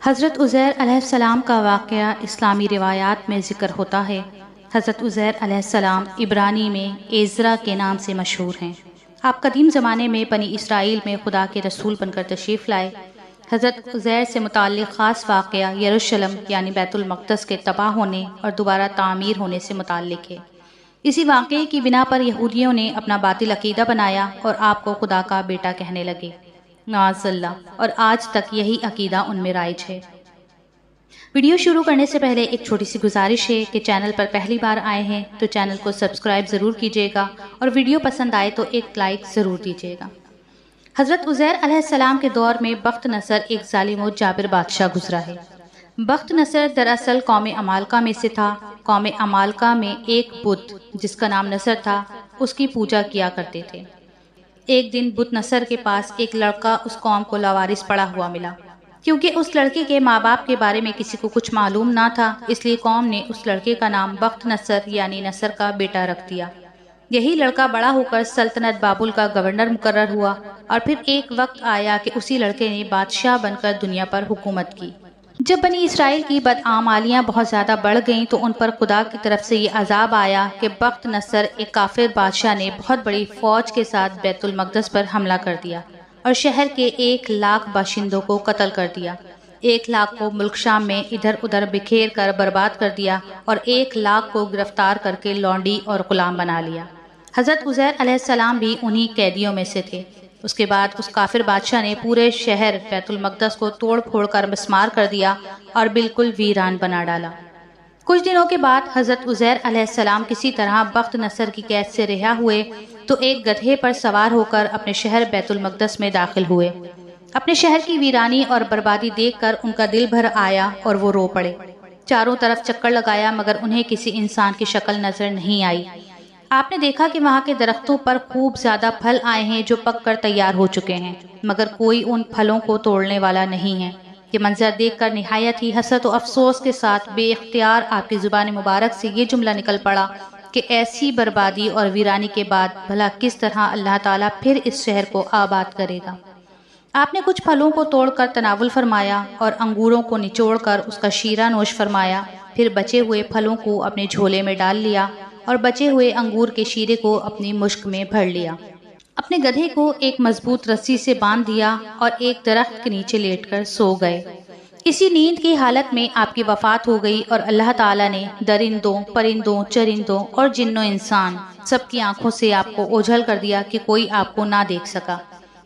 حضرت عزیر علیہ السلام کا واقعہ اسلامی روایات میں ذکر ہوتا ہے۔ حضرت عزیر علیہ السلام عبرانی میں ایزرا کے نام سے مشہور ہیں۔ آپ قدیم زمانے میں بنی اسرائیل میں خدا کے رسول بن کر تشریف لائے۔ حضرت عزیر سے متعلق خاص واقعہ یروشلم یعنی بیت المقدس کے تباہ ہونے اور دوبارہ تعمیر ہونے سے متعلق ہے۔ اسی واقعے کی بنا پر یہودیوں نے اپنا باطل عقیدہ بنایا اور آپ کو خدا کا بیٹا کہنے لگے، معاذ اللہ، اور آج تک یہی عقیدہ ان میں رائج ہے۔ ویڈیو شروع کرنے سے پہلے ایک چھوٹی سی گزارش ہے کہ چینل پر پہلی بار آئے ہیں تو چینل کو سبسکرائب ضرور کیجیے گا اور ویڈیو پسند آئے تو ایک لائک ضرور دیجیے گا۔ حضرت عزیر علیہ السلام کے دور میں بخت نصر ایک ظالم و جابر بادشاہ گزرا ہے۔ بخت نصر دراصل قوم عمالقہ میں سے تھا۔ قوم عمالقہ میں ایک بت جس کا نام نصر تھا، اس کی پوجا کیا کرتے تھے۔ ایک دن بت نصر کے پاس ایک لڑکا اس قوم کو لاوارث پڑا ہوا ملا۔ کیونکہ اس لڑکے کے ماں باپ کے بارے میں کسی کو کچھ معلوم نہ تھا، اس لیے قوم نے اس لڑکے کا نام بخت نصر یعنی نصر کا بیٹا رکھ دیا۔ یہی لڑکا بڑا ہو کر سلطنت بابل کا گورنر مقرر ہوا، اور پھر ایک وقت آیا کہ اسی لڑکے نے بادشاہ بن کر دنیا پر حکومت کی۔ جب بنی اسرائیل کی بدعمالیاں بہت زیادہ بڑھ گئیں تو ان پر خدا کی طرف سے یہ عذاب آیا کہ بخت نصر ایک کافر بادشاہ نے بہت بڑی فوج کے ساتھ بیت المقدس پر حملہ کر دیا اور شہر کے 1,00,000 باشندوں کو قتل کر دیا۔ 1,00,000 کو ملک شام میں ادھر ادھر بکھیر کر برباد کر دیا اور 1,00,000 کو گرفتار کر کے لونڈی اور غلام بنا لیا۔ حضرت عزیر علیہ السلام بھی انہی قیدیوں میں سے تھے۔ اس کے بعد اس کافر بادشاہ نے پورے شہر بیت المقدس کو توڑ پھوڑ کر مسمار کر دیا اور بالکل ویران بنا ڈالا۔ کچھ دنوں کے بعد حضرت عزیر علیہ السلام کسی طرح بخت نصر کی قید سے رہا ہوئے تو ایک گدھے پر سوار ہو کر اپنے شہر بیت المقدس میں داخل ہوئے۔ اپنے شہر کی ویرانی اور بربادی دیکھ کر ان کا دل بھر آیا اور وہ رو پڑے۔ چاروں طرف چکر لگایا مگر انہیں کسی انسان کی شکل نظر نہیں آئی۔ آپ نے دیکھا کہ وہاں کے درختوں پر خوب زیادہ پھل آئے ہیں جو پک کر تیار ہو چکے ہیں، مگر کوئی ان پھلوں کو توڑنے والا نہیں ہے۔ یہ منظر دیکھ کر نہایت ہی حسرت و افسوس کے ساتھ بے اختیار آپ کی زبان مبارک سے یہ جملہ نکل پڑا کہ ایسی بربادی اور ویرانی کے بعد بھلا کس طرح اللہ تعالیٰ پھر اس شہر کو آباد کرے گا۔ آپ نے کچھ پھلوں کو توڑ کر تناول فرمایا اور انگوروں کو نچوڑ کر اس کا شیرہ نوش فرمایا، پھر بچے ہوئے پھلوں کو اپنے جھولے میں ڈال لیا اور بچے ہوئے انگور کے شیرے کو اپنی مشک میں بھر لیا۔ اپنے گدھے کو ایک مضبوط رسی سے باندھ دیا اور ایک درخت کے نیچے لیٹ کر سو گئے۔ اسی نیند کی حالت میں آپ کی وفات ہو گئی اور اللہ تعالیٰ نے درندوں، پرندوں، چرندوں اور جن و انسان سب کی آنکھوں سے آپ کو اوجھل کر دیا کہ کوئی آپ کو نہ دیکھ سکا۔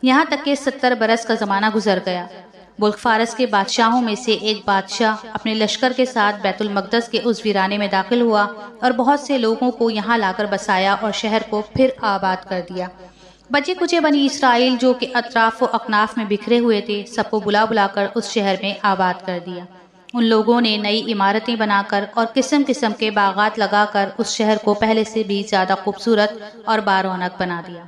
یہاں تک کہ 70 برس کا زمانہ گزر گیا۔ ملک فارس کے بادشاہوں میں سے ایک بادشاہ اپنے لشکر کے ساتھ بیت المقدس کے اس ویرانے میں داخل ہوا اور بہت سے لوگوں کو یہاں لا کر بسایا اور شہر کو پھر آباد کر دیا۔ بچے کچے بنی اسرائیل جو کہ اطراف و اکناف میں بکھرے ہوئے تھے، سب کو بلا بلا کر اس شہر میں آباد کر دیا۔ ان لوگوں نے نئی عمارتیں بنا کر اور قسم قسم کے باغات لگا کر اس شہر کو پہلے سے بھی زیادہ خوبصورت اور بارونق بنا دیا۔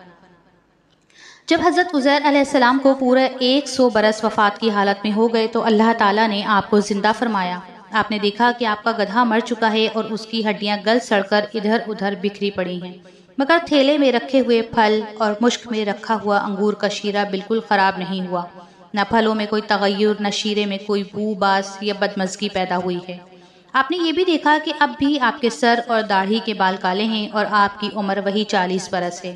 جب حضرت عزیر علیہ السلام کو پورے 100 برس وفات کی حالت میں ہو گئے تو اللہ تعالیٰ نے آپ کو زندہ فرمایا۔ آپ نے دیکھا کہ آپ کا گدھا مر چکا ہے اور اس کی ہڈیاں گل سڑ کر ادھر ادھر بکھری پڑی ہیں، مگر تھیلے میں رکھے ہوئے پھل اور مشک میں رکھا ہوا انگور کا شیرہ بالکل خراب نہیں ہوا۔ نہ پھلوں میں کوئی تغیر، نہ شیرے میں کوئی بو باس یا بدمزگی پیدا ہوئی ہے۔ آپ نے یہ بھی دیکھا کہ اب بھی آپ کے سر اور داڑھی کے بال کالے ہیں اور آپ کی عمر وہی 40 برس ہے۔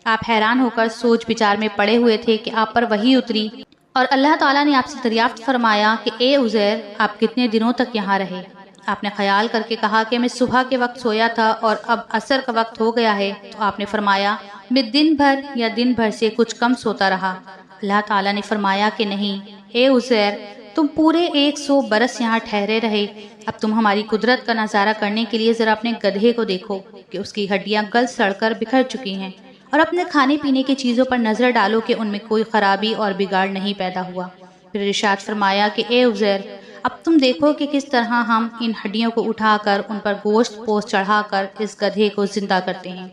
آپ حیران ہو کر سوچ بچار میں پڑے ہوئے تھے کہ آپ پر وحی اتری اور اللہ تعالیٰ نے آپ سے دریافت فرمایا کہ اے عزیر، آپ کتنے دنوں تک یہاں رہے؟ آپ نے خیال کر کے کہا کہ میں صبح کے وقت سویا تھا اور اب عصر کا وقت ہو گیا ہے۔ تو آپ نے فرمایا میں دن بھر یا دن بھر سے کچھ کم سوتا رہا۔ اللہ تعالیٰ نے فرمایا کہ نہیں اے عزیر، تم پورے 100 برس یہاں ٹھہرے رہے۔ اب تم ہماری قدرت کا نظارہ کرنے کے لیے ذرا اپنے گدھے کو دیکھو کہ اس کی ہڈیاں گل سڑ کر بکھر چکی ہیں، اور اپنے کھانے پینے کی چیزوں پر نظر ڈالو کہ ان میں کوئی خرابی اور بگاڑ نہیں پیدا ہوا۔ پھر ارشاد فرمایا کہ اے عزیر، اب تم دیکھو کہ کس طرح ہم ان ہڈیوں کو اٹھا کر ان پر گوشت پوست چڑھا کر اس گدھے کو زندہ کرتے ہیں۔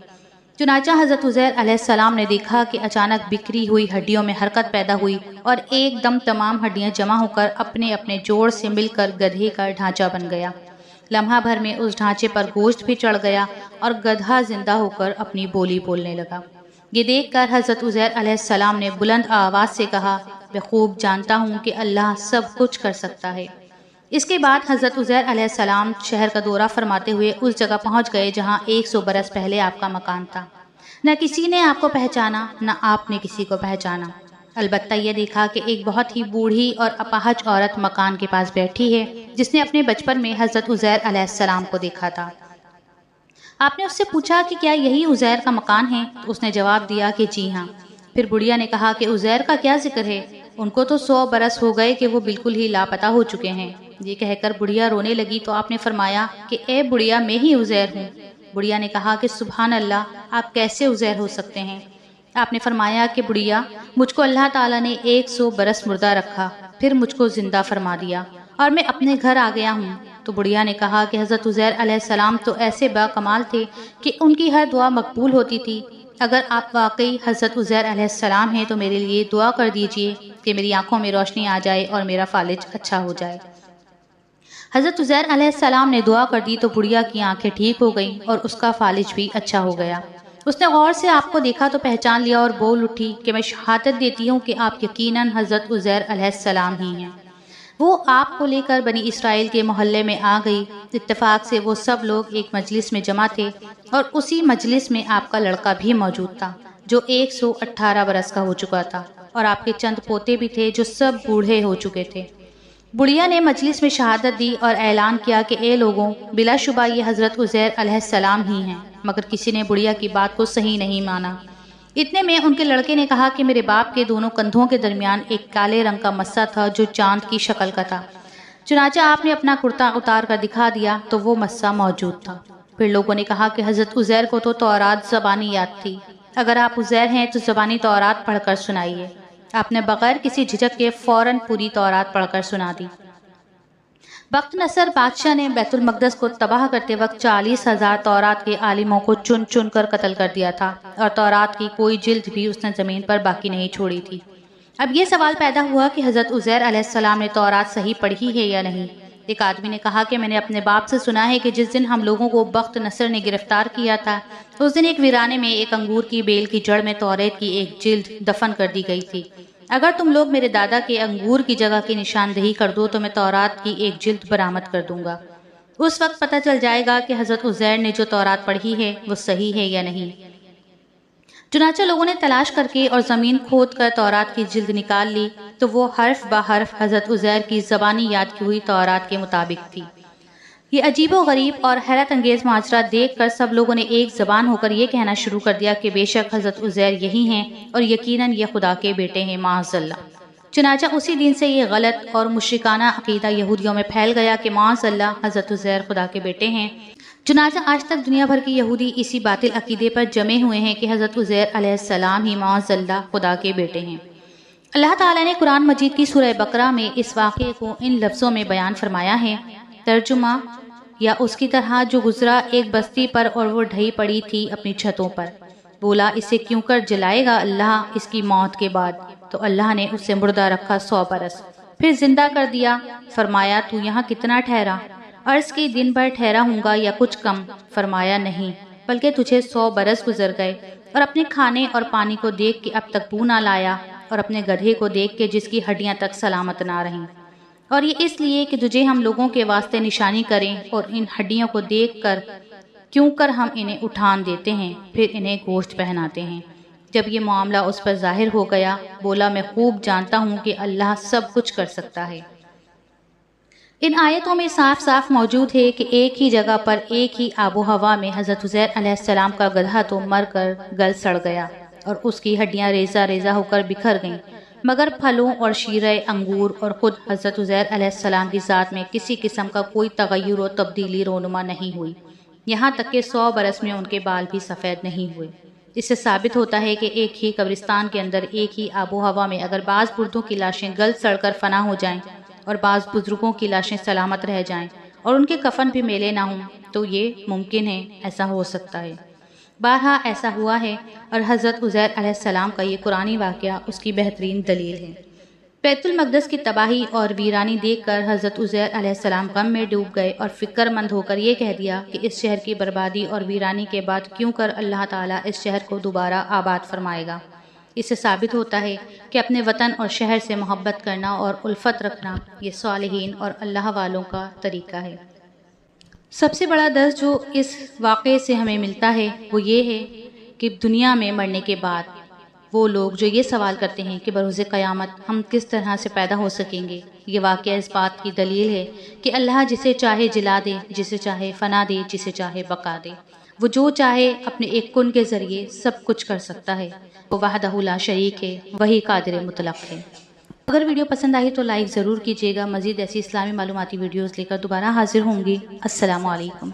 چنانچہ حضرت عزیر علیہ السلام نے دیکھا کہ اچانک بکھری ہوئی ہڈیوں میں حرکت پیدا ہوئی اور ایک دم تمام ہڈیاں جمع ہو کر اپنے اپنے جوڑ سے مل کر گدھے کا ڈھانچہ بن گیا۔ لمحہ بھر میں اس ڈھانچے پر گوشت بھی چڑھ گیا اور گدھا زندہ ہو کر اپنی بولی بولنے لگا۔ یہ دیکھ کر حضرت عزیر علیہ السلام نے بلند آواز سے کہا میں خوب جانتا ہوں کہ اللہ سب کچھ کر سکتا ہے۔ اس کے بعد حضرت عزیر علیہ السلام شہر کا دورہ فرماتے ہوئے اس جگہ پہنچ گئے جہاں 100 برس پہلے آپ کا مکان تھا۔ نہ کسی نے آپ کو پہچانا، نہ آپ نے کسی کو پہچانا، البتہ یہ دیکھا کہ ایک بہت ہی بوڑھی اور اپاہج عورت مکان کے پاس بیٹھی ہے جس نے اپنے بچپن میں حضرت عزیر علیہ السلام کو دیکھا تھا۔ آپ نے اس سے پوچھا کہ کیا یہی عزیر کا مکان ہے؟ تو اس نے جواب دیا کہ جی ہاں۔ پھر بڑھیا نے کہا کہ عزیر کا کیا ذکر ہے، ان کو تو 100 برس ہو گئے کہ وہ بالکل ہی لاپتہ ہو چکے ہیں۔ یہ کہہ کر بڑھیا رونے لگی تو آپ نے فرمایا کہ اے بڑھیا، میں ہی عزیر ہوں۔ بڑھیا نے کہا کہ سبحان اللہ، آپ کیسے عزیر ہو سکتے ہیں؟ آپ نے فرمایا کہ بڑھیا، مجھ کو اللہ تعالیٰ نے 100 برس مردہ رکھا، پھر مجھ کو زندہ فرما دیا اور میں اپنے گھر آ گیا ہوں۔ تو بڑھیا نے کہا کہ حضرت عزیر علیہ السلام تو ایسے با کمال تھے کہ ان کی ہر دعا مقبول ہوتی تھی۔ اگر آپ واقعی حضرت عزیر علیہ السلام ہیں تو میرے لیے دعا کر دیجئے کہ میری آنکھوں میں روشنی آ جائے اور میرا فالج اچھا ہو جائے۔ حضرت عزیر علیہ السلام نے دعا کر دی تو بڑھیا کی آنکھیں ٹھیک ہو گئیں اور اس کا فالج بھی اچھا ہو گیا۔ اس نے غور سے آپ کو دیکھا تو پہچان لیا اور بول اٹھی کہ میں شہادت دیتی ہوں کہ آپ یقیناً حضرت عزیر علیہ السلام ہی ہیں۔ وہ آپ کو لے کر بنی اسرائیل کے محلے میں آ گئی۔ اتفاق سے وہ سب لوگ ایک مجلس میں جمع تھے اور اسی مجلس میں آپ کا لڑکا بھی موجود تھا جو 118 برس کا ہو چکا تھا، اور آپ کے چند پوتے بھی تھے جو سب بوڑھے ہو چکے تھے۔ بڑھیا نے مجلس میں شہادت دی اور اعلان کیا کہ اے لوگوں، بلا شبہ یہ حضرت عزیر علیہ السلام ہی ہیں، مگر کسی نے بڑھیا کی بات کو صحیح نہیں مانا۔ اتنے میں ان کے لڑکے نے کہا کہ میرے باپ کے دونوں کندھوں کے درمیان ایک کالے رنگ کا مسا تھا جو چاند کی شکل کا تھا۔ چنانچہ آپ نے اپنا کرتا اتار کر دکھا دیا تو وہ مسا موجود تھا۔ پھر لوگوں نے کہا کہ حضرت عزیر کو تو تورات زبانی یاد تھی، اگر آپ عزیر ہیں تو زبانی تورات پڑھ کر سنائیے۔ آپ نے بغیر کسی جھجک کے فوراً پوری تورات پڑھ کر سنا دی۔ بخت نصر بادشاہ نے بیت المقدس کو تباہ کرتے وقت 40,000 تورات کے عالموں کو چن چن کر قتل کر دیا تھا، اور تورات کی کوئی جلد بھی اس نے زمین پر باقی نہیں چھوڑی تھی۔ اب یہ سوال پیدا ہوا کہ حضرت عزیر علیہ السلام نے تورات صحیح پڑھی ہے یا نہیں۔ ایک آدمی نے کہا کہ میں نے اپنے باپ سے سنا ہے کہ جس دن ہم لوگوں کو بخت نصر نے گرفتار کیا تھا اس دن ایک ویرانے میں ایک انگور کی بیل کی جڑ میں توریت کی ایک جلد دفن کر دی گئی تھی۔ اگر تم لوگ میرے دادا کے انگور کی جگہ کی نشاندہی کر دو تو میں تورات کی ایک جلد برآمد کر دوں گا۔ اس وقت پتہ چل جائے گا کہ حضرت عزیر نے جو تورات پڑھی ہے وہ صحیح ہے یا نہیں۔ چنانچہ لوگوں نے تلاش کر کے اور زمین کھود کر تورات کی جلد نکال لی تو وہ حرف بہ حرف حضرت عزیر کی زبانی یاد کی ہوئی تورات کے مطابق تھی۔ یہ عجیب و غریب اور حیرت انگیز معجزہ دیکھ کر سب لوگوں نے ایک زبان ہو کر یہ کہنا شروع کر دیا کہ بے شک حضرت عزیر یہی ہیں اور یقیناً یہ خدا کے بیٹے ہیں، معاذ اللہ۔ چنانچہ اسی دن سے یہ غلط اور مشرکانہ عقیدہ یہودیوں میں پھیل گیا کہ معاذ اللہ حضرت عزیر خدا کے بیٹے ہیں۔ چنانچہ آج تک دنیا بھر کی یہودی اسی باطل عقیدے پر جمے ہوئے ہیں کہ حضرت عزیر علیہ السلام ہی معاذ اللہ خدا کے بیٹے ہیں۔ اللہ تعالیٰ نے قرآن مجید کی سورہ بقرہ میں اس واقعے کو ان لفظوں میں بیان فرمایا ہے، ترجمہ: یا اس کی طرح جو گزرا ایک بستی پر اور وہ ڈھئی پڑی تھی اپنی چھتوں پر، بولا اسے کیوں کر جلائے گا اللہ اس کی موت کے بعد؟ تو اللہ نے اسے مردہ رکھا 100 برس، پھر زندہ کر دیا۔ فرمایا تو یہاں کتنا ٹھہرا؟ عرض کی دن بھر ٹھہرا ہوں گا یا کچھ کم؟ فرمایا نہیں، بلکہ تجھے 100 برس گزر گئے۔ اور اپنے کھانے اور پانی کو دیکھ کے اب تک بو نہ لایا، اور اپنے گدھے کو دیکھ کے جس کی ہڈیاں تک سلامت نہ رہیں، اور یہ اس لیے کہ تجھے ہم لوگوں کے واسطے نشانی کریں، اور ان ہڈیوں کو دیکھ کر کیوں کر ہم انہیں اٹھان دیتے ہیں پھر انہیں گوشت پہناتے ہیں۔ جب یہ معاملہ اس پر ظاہر ہو گیا بولا میں خوب جانتا ہوں کہ اللہ سب کچھ کر سکتا ہے۔ ان آیتوں میں صاف صاف موجود ہے کہ ایک ہی جگہ پر ایک ہی آب و ہوا میں حضرت عزیر علیہ السلام کا گدھا تو مر کر گل سڑ گیا اور اس کی ہڈیاں ریزہ ریزہ ہو کر بکھر گئیں، مگر پھلوں اور شیرہ انگور اور خود حضرت عزیر علیہ السلام کی ذات میں کسی قسم کا کوئی تغیر و تبدیلی رونما نہیں ہوئی، یہاں تک کہ 100 برس میں ان کے بال بھی سفید نہیں ہوئے۔ اس سے ثابت ہوتا ہے کہ ایک ہی قبرستان کے اندر ایک ہی آب و ہوا میں اگر بعض بردوں کی لاشیں گل سڑ کر فنا ہو جائیں اور بعض بزرگوں کی لاشیں سلامت رہ جائیں اور ان کے کفن بھی میلے نہ ہوں تو یہ ممکن ہے، ایسا ہو سکتا ہے۔ بارہا ایسا ہوا ہے، اور حضرت عزیر علیہ السلام کا یہ قرآنی واقعہ اس کی بہترین دلیل ہے۔ بیت المقدس کی تباہی اور ویرانی دیکھ کر حضرت عزیر علیہ السلام غم میں ڈوب گئے اور فکر مند ہو کر یہ کہہ دیا کہ اس شہر کی بربادی اور ویرانی کے بعد کیوں کر اللہ تعالیٰ اس شہر کو دوبارہ آباد فرمائے گا۔ اس سے ثابت ہوتا ہے کہ اپنے وطن اور شہر سے محبت کرنا اور الفت رکھنا یہ صالحین اور اللہ والوں کا طریقہ ہے۔ سب سے بڑا درس جو اس واقعے سے ہمیں ملتا ہے وہ یہ ہے کہ دنیا میں مرنے کے بعد وہ لوگ جو یہ سوال کرتے ہیں کہ بروز قیامت ہم کس طرح سے پیدا ہو سکیں گے، یہ واقعہ اس بات کی دلیل ہے کہ اللہ جسے چاہے جلا دے، جسے چاہے فنا دے، جسے چاہے بقا دے۔ وہ جو چاہے اپنے ایک کن کے ذریعے سب کچھ کر سکتا ہے۔ وہ وحدہ لا شریک ہے، وہی قادر مطلق ہے۔ اگر ویڈیو پسند آئی تو لائک ضرور کیجیے گا۔ مزید ایسی اسلامی معلوماتی ویڈیوز لے کر دوبارہ حاضر ہوں گی۔ السلام علیکم۔